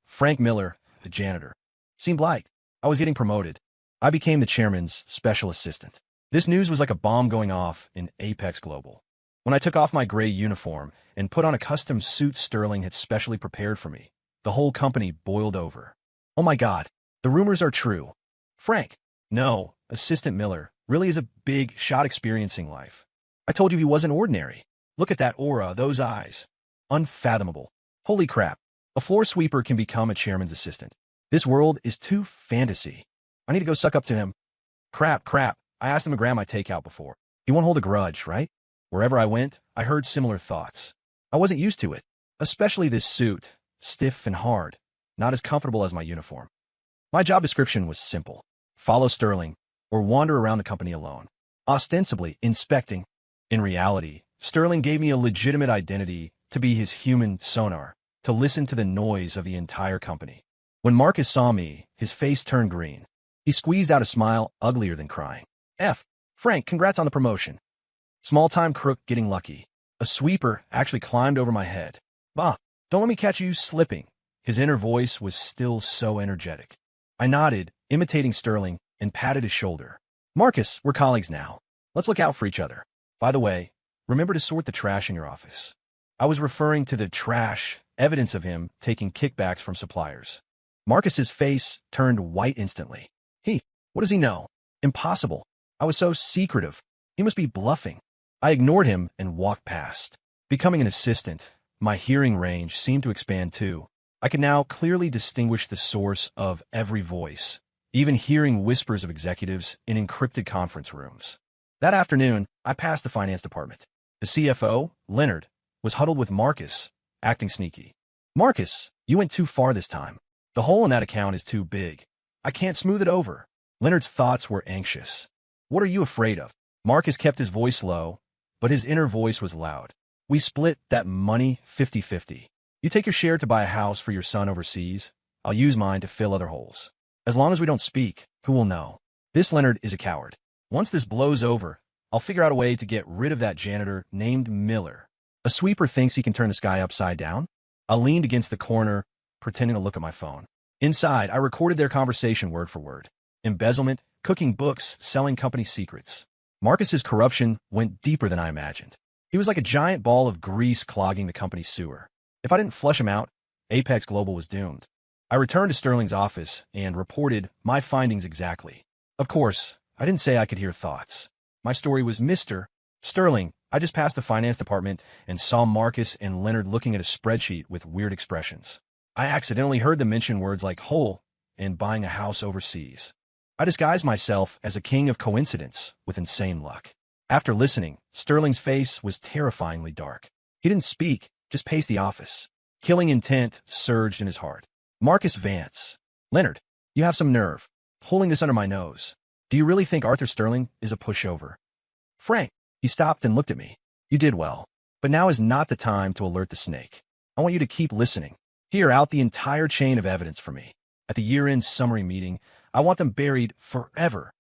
Speaker 1: Frank Miller, the janitor, seemed like I was getting promoted. I became the chairman's special assistant. This news was like a bomb going off in Apex Global. When I took off my gray uniform and put on a custom suit Sterling had specially prepared for me, the whole company boiled over. Oh my God, the rumors are true. Frank, no, Assistant Miller, really is a big shot experiencing life. I told you he wasn't ordinary. Look at that aura, those eyes. Unfathomable. Holy crap. A floor sweeper can become a chairman's assistant. This world is too fantasy. I need to go suck up to him. Crap. I asked him to grab my takeout before. He won't hold a grudge, right? Wherever I went, I heard similar thoughts. I wasn't used to it, especially this suit, stiff and hard, not as comfortable as my uniform. My job description was simple. Follow Sterling, or wander around the company alone, ostensibly inspecting. In reality, Sterling gave me a legitimate identity to be his human sonar, to listen to the noise of the entire company. When Marcus saw me, his face turned green. He squeezed out a smile uglier than crying. Frank, congrats on the promotion. Small-time crook getting lucky. A sweeper actually climbed over my head. Bah, don't let me catch you slipping. His inner voice was still so energetic. I nodded, imitating Sterling, and patted his shoulder. Marcus, we're colleagues now. Let's look out for each other. By the way, remember to sort the trash in your office. I was referring to the trash, evidence of him taking kickbacks from suppliers. Marcus's face turned white instantly. What does he know? Impossible. I was so secretive. He must be bluffing. I ignored him and walked past. Becoming an assistant, my hearing range seemed to expand too. I could now clearly distinguish the source of every voice, even hearing whispers of executives in encrypted conference rooms. That afternoon, I passed the finance department. The CFO, Leonard, was huddled with Marcus, acting sneaky. Marcus, you went too far this time. The hole in that account is too big. I can't smooth it over. Leonard's thoughts were anxious. What are you afraid of? Marcus kept his voice low, but his inner voice was loud. We split that money 50-50. You take your share to buy a house for your son overseas. I'll use mine to fill other holes. As long as we don't speak, who will know? This Leonard is a coward. Once this blows over, I'll figure out a way to get rid of that janitor named Miller. A sweeper thinks he can turn the sky upside down? I leaned against the corner, pretending to look at my phone. Inside, I recorded their conversation word for word. Embezzlement, cooking books, selling company secrets. Marcus's corruption went deeper than I imagined. He was like a giant ball of grease clogging the company's sewer. If I didn't flush him out, Apex Global was doomed. I returned to Sterling's office and reported my findings exactly. Of course, I didn't say I could hear thoughts. My story was Mr. Sterling. I just passed the finance department and saw Marcus and Leonard looking at a spreadsheet with weird expressions. I accidentally heard them mention words like hole and buying a house overseas. I disguised myself as a king of coincidence with insane luck. After listening, Sterling's face was terrifyingly dark. He didn't speak, just paced the office. Killing intent surged in his heart. Marcus Vance. Leonard, you have some nerve. Pulling this under my nose. Do you really think Arthur Sterling is a pushover? Frank. He stopped and looked at me. You did well. But now is not the time to alert the snake. I want you to keep listening. Hear out the entire chain of evidence for me. At the year-end summary meeting, I want them buried forever.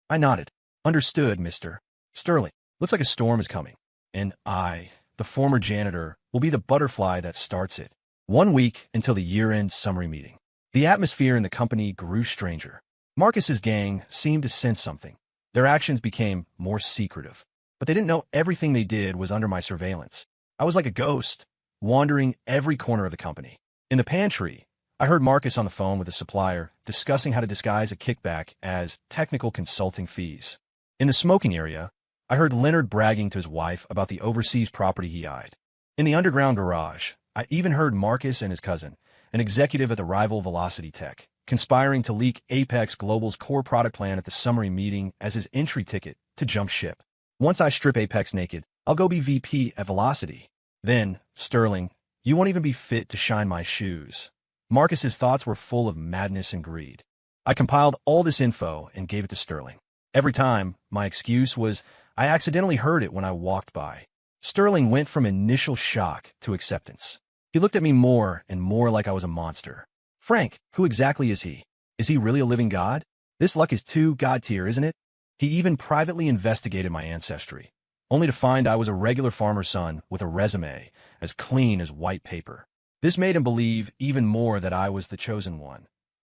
Speaker 1: I nodded. Understood, Mr. Sterling. Looks like a storm is coming. And I, the former janitor, will be the butterfly that starts it. 1 week until the year-end summary meeting. The atmosphere in the company grew stranger. Marcus's gang seemed to sense something. Their actions became more secretive. But they didn't know everything they did was under my surveillance. I was like a ghost, wandering every corner of the company. In the pantry, I heard Marcus on the phone with a supplier discussing how to disguise a kickback as technical consulting fees. In the smoking area, I heard Leonard bragging to his wife about the overseas property he eyed. In the underground garage, I even heard Marcus and his cousin, an executive at the rival Velocity Tech, conspiring to leak Apex Global's core product plan at the summary meeting as his entry ticket to jump ship. Once I strip Apex naked, I'll go be VP at Velocity. Then, Sterling, you won't even be fit to shine my shoes. Marcus's thoughts were full of madness and greed. I compiled all this info and gave it to Sterling. Every time, my excuse was, I accidentally heard it when I walked by. Sterling went from initial shock to acceptance. He looked at me more and more like I was a monster. Frank, who exactly is he? Is he really a living god? This luck is too god-tier, isn't it? He even privately investigated my ancestry, only to find I was a regular farmer's son with a resume as clean as white paper. This made him believe even more that I was the chosen one.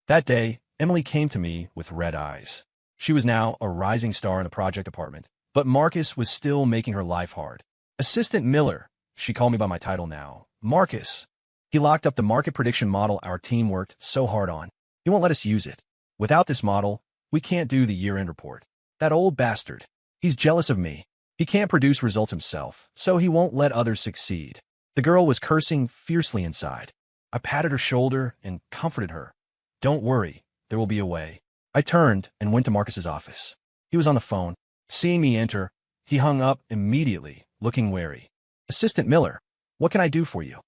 Speaker 1: That day, Emily came to me with red eyes. She was now a rising star in the project department, but Marcus was still making her life hard. Assistant Miller, she called me by my title now. Marcus. He locked up the market prediction model our team worked so hard on. He won't let us use it. Without this model, we can't do the year-end report. That old bastard. He's jealous of me. He can't produce results himself, so he won't let others succeed. The girl was cursing fiercely inside. I patted her shoulder and comforted her. Don't worry, there will be a way. I turned and went to Marcus's office. He was on the phone. Seeing me enter, he hung up immediately, looking wary. Assistant Miller, what can I do for you?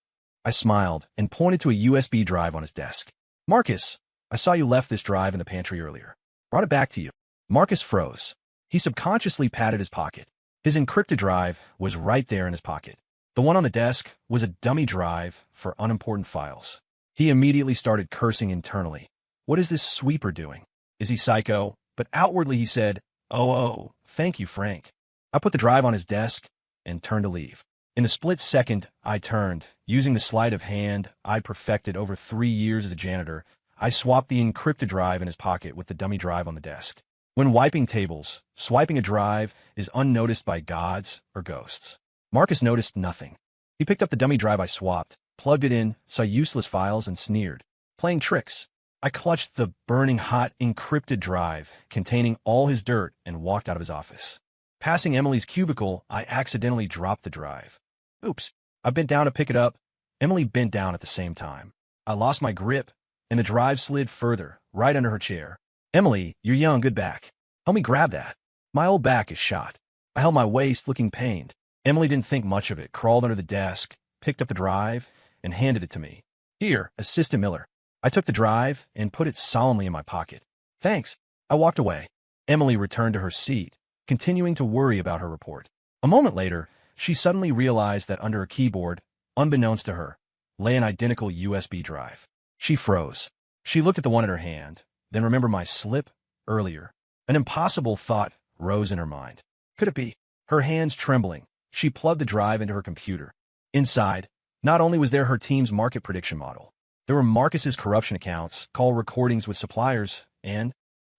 Speaker 1: I smiled and pointed to a USB drive on his desk. Marcus, I saw you left this drive in the pantry earlier. Brought it back to you. Marcus froze. He subconsciously patted his pocket. His encrypted drive was right there in his pocket. The one on the desk was a dummy drive for unimportant files. He immediately started cursing internally. What is this sweeper doing? Is he psycho? But outwardly he said, Oh, thank you, Frank. I put the drive on his desk and turned to leave. In a split second, I turned. Using the sleight of hand I'd perfected over 3 years as a janitor, I swapped the encrypted drive in his pocket with the dummy drive on the desk. When wiping tables, swiping a drive is unnoticed by gods or ghosts. Marcus noticed nothing. He picked up the dummy drive I swapped, plugged it in, saw useless files, and sneered. Playing tricks. I clutched the burning hot encrypted drive containing all his dirt and walked out of his office. Passing Emily's cubicle, I accidentally dropped the drive. Oops. I bent down to pick it up. Emily bent down at the same time. I lost my grip, and the drive slid further, right under her chair. Emily, you're young, good back. Help me grab that. My old back is shot. I held my waist, looking pained. Emily didn't think much of it, crawled under the desk, picked up the drive, and handed it to me. Here, Assistant Miller. I took the drive and put it solemnly in my pocket. Thanks. I walked away. Emily returned to her seat, continuing to worry about her report. A moment later, she suddenly realized that under a keyboard, unbeknownst to her, lay an identical USB drive. She froze. She looked at the one in her hand, then remembered my slip earlier. An impossible thought rose in her mind. Could it be? Her hands trembling, she plugged the drive into her computer. Inside, not only was there her team's market prediction model, there were Marcus's corruption accounts, call recordings with suppliers, and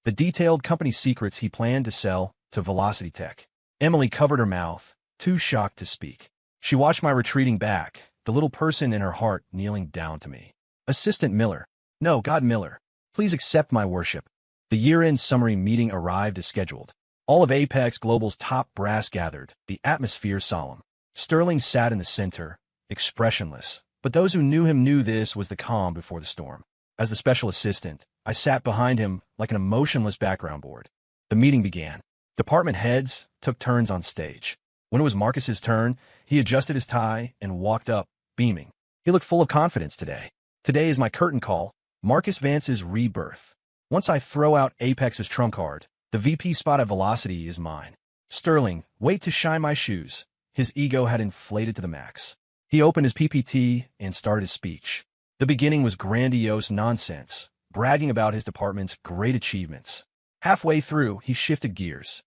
Speaker 1: the detailed company secrets he planned to sell to Velocity Tech. Emily covered her mouth, too shocked to speak. She watched my retreating back, the little person in her heart kneeling down to me. Assistant Miller. No, God Miller. Please accept my worship. The year-end summary meeting arrived as scheduled. All of Apex Global's top brass gathered, the atmosphere solemn. Sterling sat in the center, expressionless, but those who knew him knew this was the calm before the storm. As the special assistant, I sat behind him like an emotionless background board. The meeting began. Department heads took turns on stage. When it was Marcus's turn, he adjusted his tie and walked up, beaming. He looked full of confidence today. Today is my curtain call, Marcus Vance's rebirth. Once I throw out Apex's trump card, the VP spot at Velocity is mine. Sterling, wait to shine my shoes. His ego had inflated to the max. He opened his PPT and started his speech. The beginning was grandiose nonsense, bragging about his department's great achievements. Halfway through, he shifted gears.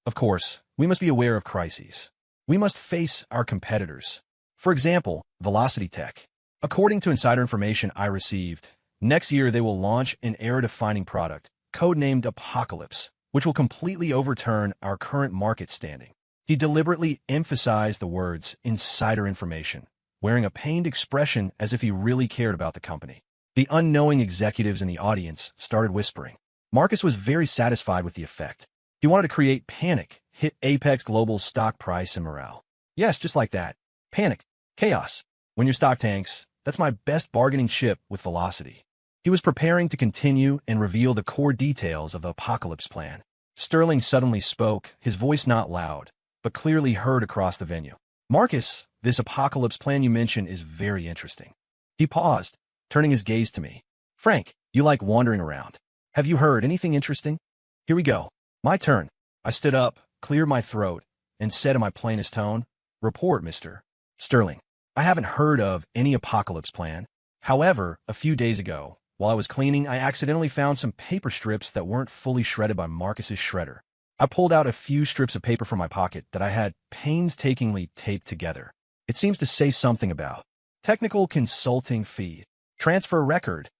Speaker 1: Of course, we must be aware of crises. We must face our competitors. For example, Velocity Tech. According to insider information I received, next year they will launch an era-defining product, codenamed Apocalypse, which will completely overturn our current market standing. He deliberately emphasized the words insider information, wearing a pained expression as if he really cared about the company. The unknowing executives in the audience started whispering. Marcus was very satisfied with the effect. He wanted to create panic, hit Apex Global's stock price and morale. Yes, just like that. Panic. Chaos. When your stock tanks, that's my best bargaining chip with Velocity. He was preparing to continue and reveal the core details of the Apocalypse plan. Sterling suddenly spoke, his voice not loud, but clearly heard across the venue. Marcus, this Apocalypse plan you mentioned is very interesting. He paused, turning his gaze to me. Frank, you like wandering around. Have you heard anything interesting? Here we go. My turn. I stood up, cleared my throat, and said in my plainest tone, Report, Mr. Sterling. I haven't heard of any Apocalypse plan. However, a few days ago, while I was cleaning, I accidentally found some paper strips that weren't fully shredded by Marcus's shredder. I pulled out a few strips of paper from my pocket that I had painstakingly taped together. It seems to say something about technical consulting fee, transfer record,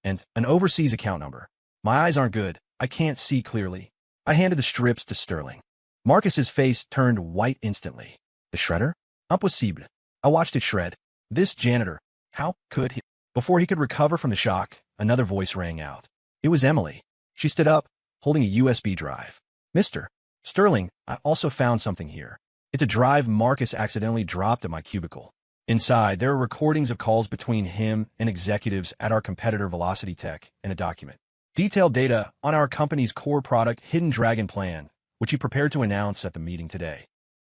Speaker 1: and an overseas account number. My eyes aren't good. I can't see clearly. I handed the strips to Sterling. Marcus's face turned white instantly. The shredder? Impossible. I watched it shred. This janitor. How could he? Before he could recover from the shock, another voice rang out. It was Emily. She stood up, holding a USB drive. Mr. Sterling, I also found something here. It's a drive Marcus accidentally dropped at my cubicle. Inside, there are recordings of calls between him and executives at our competitor Velocity Tech and a document. Detailed data on our company's core product Hidden Dragon plan, which he prepared to announce at the meeting today.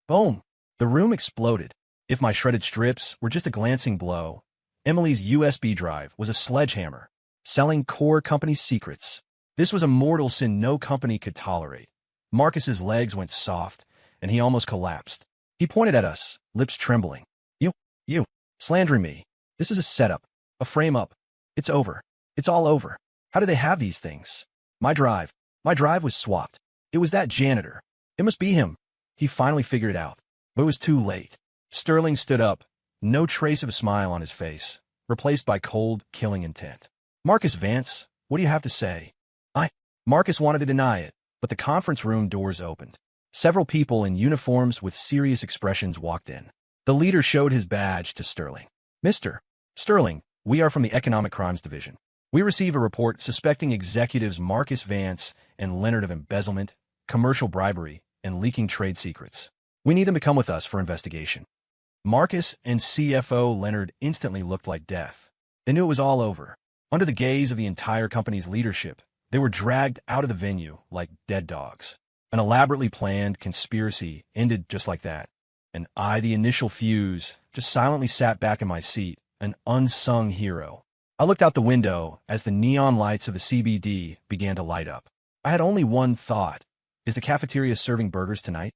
Speaker 1: Boom! The room exploded. If my shredded strips were just a glancing blow, Emily's USB drive was a sledgehammer, selling core company secrets. This was a mortal sin no company could tolerate. Marcus's legs went soft, and he almost collapsed. He pointed at us, lips trembling. You, slandering me. This is a setup, a frame-up. It's over. It's all over. How do they have these things? My drive was swapped. It was that janitor. It must be him. He finally figured it out, but it was too late. Sterling stood up, no trace of a smile on his face, replaced by cold, killing intent. Marcus Vance, what do you have to say? Marcus wanted to deny it, but the conference room doors opened. Several people in uniforms with serious expressions walked in. The leader showed his badge to Sterling. Mr. Sterling, we are from the Economic Crimes Division. We receive a report suspecting executives Marcus Vance and Leonard of embezzlement, commercial bribery, and leaking trade secrets. We need them to come with us for investigation. Marcus and CFO Leonard instantly looked like death. They knew it was all over. Under the gaze of the entire company's leadership, they were dragged out of the venue like dead dogs. An elaborately planned conspiracy ended just like that. and I, the initial fuse, just silently sat back in my seat, an unsung hero. I looked out the window as the neon lights of the CBD began to light up. I had only one thought. Is the cafeteria serving burgers tonight?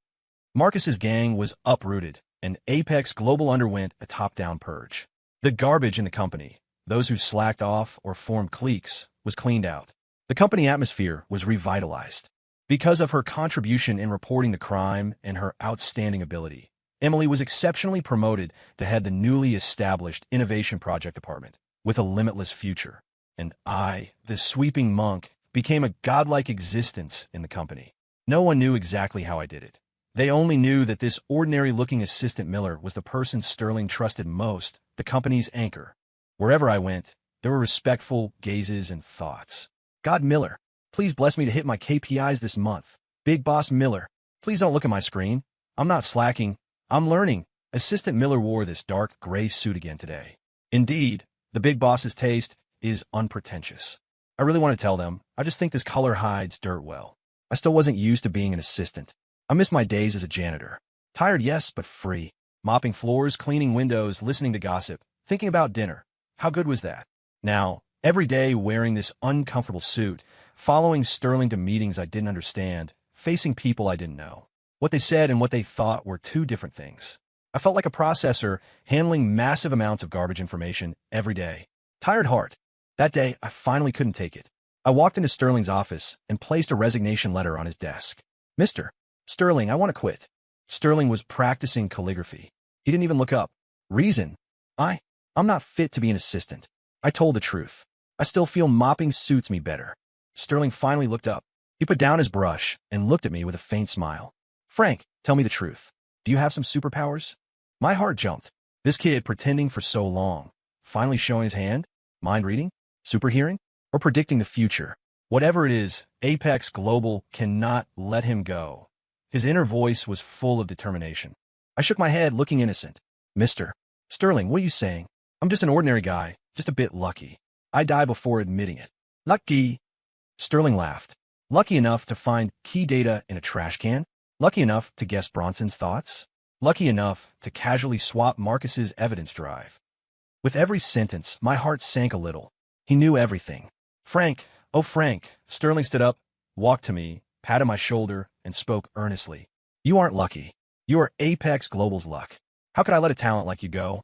Speaker 1: Marcus's gang was uprooted, and Apex Global underwent a top-down purge. The garbage in the company, those who slacked off or formed cliques, was cleaned out. The company atmosphere was revitalized. Because of her contribution in reporting the crime and her outstanding ability, Emily was exceptionally promoted to head the newly established Innovation Project Department with a limitless future. And I, the sweeping monk, became a godlike existence in the company. No one knew exactly how I did it. They only knew that this ordinary-looking assistant Miller was the person Sterling trusted most, the company's anchor. Wherever I went, there were respectful gazes and thoughts. God, Miller, please bless me to hit my KPIs this month. Big Boss Miller, please don't look at my screen. I'm not slacking. I'm learning. Assistant Miller wore this dark gray suit again today. Indeed, the Big Boss's taste is unpretentious. I really want to tell them, I just think this color hides dirt well. I still wasn't used to being an assistant. I miss my days as a janitor. Tired, yes, but free. Mopping floors, cleaning windows, listening to gossip, thinking about dinner. How good was that? Now, every day wearing this uncomfortable suit, following Sterling to meetings I didn't understand, facing people I didn't know. What they said and what they thought were two different things. I felt like a processor handling massive amounts of garbage information every day. Tired heart. That day, I finally couldn't take it. I walked into Sterling's office and placed a resignation letter on his desk. Mr. Sterling, I want to quit. Sterling was practicing calligraphy. He didn't even look up. Reason? I'm not fit to be an assistant. I told the truth. I still feel mopping suits me better. Sterling finally looked up. He put down his brush and looked at me with a faint smile. Frank, tell me the truth. Do you have some superpowers? My heart jumped. This kid pretending for so long, finally showing his hand? Mind reading? Super hearing? Or predicting the future? Whatever it is, Apex Global cannot let him go. His inner voice was full of determination. I shook my head, looking innocent. Mr. Sterling, what are you saying? I'm just an ordinary guy, just a bit lucky. I die before admitting it. Lucky? Sterling laughed. Lucky enough to find key data in a trash can? Lucky enough to guess Bronson's thoughts? Lucky enough to casually swap Marcus's evidence drive? With every sentence, my heart sank a little. He knew everything. Frank, oh Frank, Sterling stood up, walked to me, patted my shoulder, and spoke earnestly. You aren't lucky. You are Apex Global's luck. How could I let a talent like you go?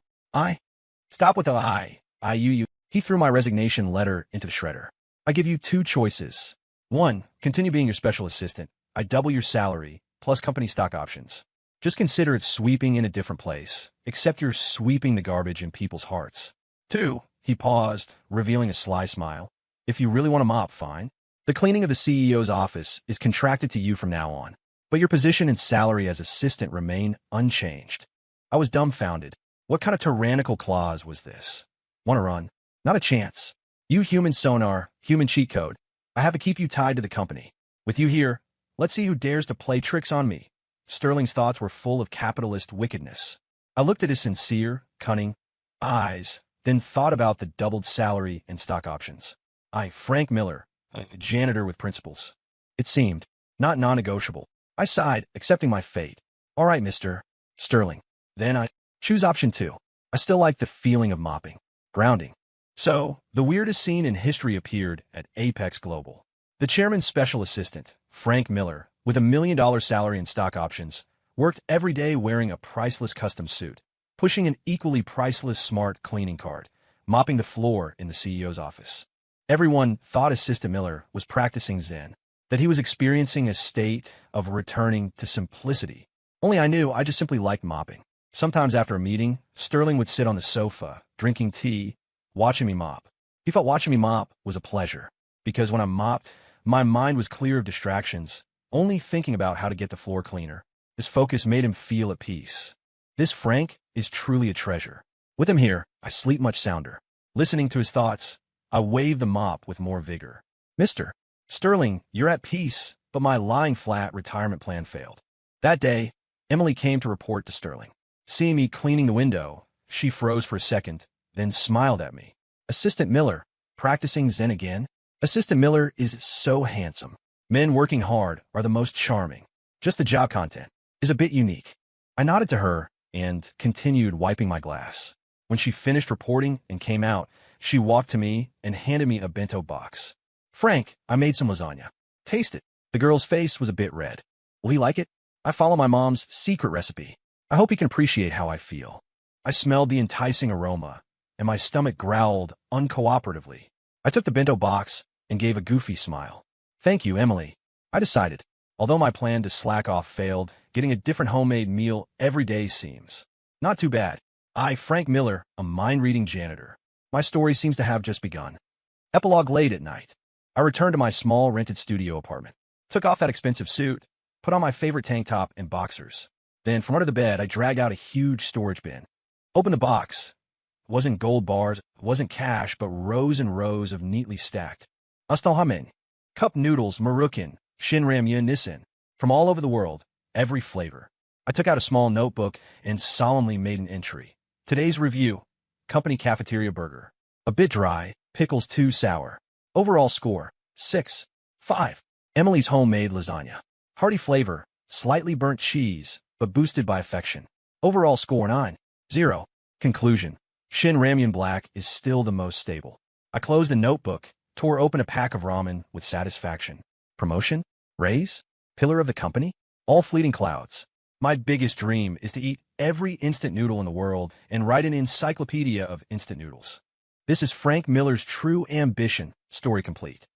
Speaker 1: Stop with the you. He threw my resignation letter into the shredder. I give you two choices. 1, continue being your special assistant. I double your salary, plus company stock options. Just consider it sweeping in a different place, except you're sweeping the garbage in people's hearts. 2, he paused, revealing a sly smile. If you really want to mop, fine. The cleaning of the CEO's office is contracted to you from now on, but your position and salary as assistant remain unchanged. I was dumbfounded. What kind of tyrannical clause was this? Want to run? Not a chance. You human sonar, human cheat code. I have to keep you tied to the company. With you here, let's see who dares to play tricks on me. Sterling's thoughts were full of capitalist wickedness. I looked at his sincere, cunning eyes, then thought about the doubled salary and stock options. Frank Miller, a janitor with principles. It seemed not non-negotiable. I sighed, accepting my fate. All right, Mr. Sterling. Then I choose option 2. I still like the feeling of mopping. Grounding. So, the weirdest scene in history appeared at Apex Global. The chairman's special assistant, Frank Miller, with $1 million salary and stock options, worked every day wearing a priceless custom suit, pushing an equally priceless smart cleaning cart, mopping the floor in the CEO's office. Everyone thought Assistant Miller was practicing Zen, that he was experiencing a state of returning to simplicity. Only I knew I just simply liked mopping. Sometimes after a meeting, Sterling would sit on the sofa, drinking tea, watching me mop. He felt watching me mop was a pleasure, because when I mopped, my mind was clear of distractions, only thinking about how to get the floor cleaner. His focus made him feel at peace. This Frank is truly a treasure. With him here, I sleep much sounder. Listening to his thoughts, I waved the mop with more vigor. Mr. Sterling, you're at peace, but my lying flat retirement plan failed. That day, Emily came to report to Sterling. Seeing me cleaning the window, she froze for a second, then smiled at me. Assistant Miller, practicing Zen again? Assistant Miller is so handsome. Men working hard are the most charming. Just the job content is a bit unique. I nodded to her and continued wiping my glass. When she finished reporting and came out, she walked to me and handed me a bento box. Frank, I made some lasagna. Taste it. The girl's face was a bit red. Will he like it? I follow my mom's secret recipe. I hope he can appreciate how I feel. I smelled the enticing aroma, and my stomach growled uncooperatively. I took the bento box and gave a goofy smile. Thank you, Emily. I decided. Although my plan to slack off failed, getting a different homemade meal every day seems not too bad. I, Frank Miller, a mind-reading janitor. My story seems to have just begun. Epilogue late at night. I returned to my small rented studio apartment. Took off that expensive suit, put on my favorite tank top and boxers. Then, from under the bed, I dragged out a huge storage bin. Opened the box. It wasn't gold bars, it wasn't cash, but rows and rows of neatly stacked Astalhamen, cup noodles, Marukan, Shinramya Nissen, from all over the world, every flavor. I took out a small notebook and solemnly made an entry. Today's review, company cafeteria burger. A bit dry, pickles too sour. Overall score, 6. 5. Emily's homemade lasagna. Hearty flavor, slightly burnt cheese, but boosted by affection. Overall score 9. 0. Conclusion. Shin Ramyun Black is still the most stable. I closed the notebook, tore open a pack of ramen with satisfaction. Promotion? Raise? Pillar of the company? All fleeting clouds. My biggest dream is to eat every instant noodle in the world and write an encyclopedia of instant noodles. This is Frank Miller's true ambition, story complete.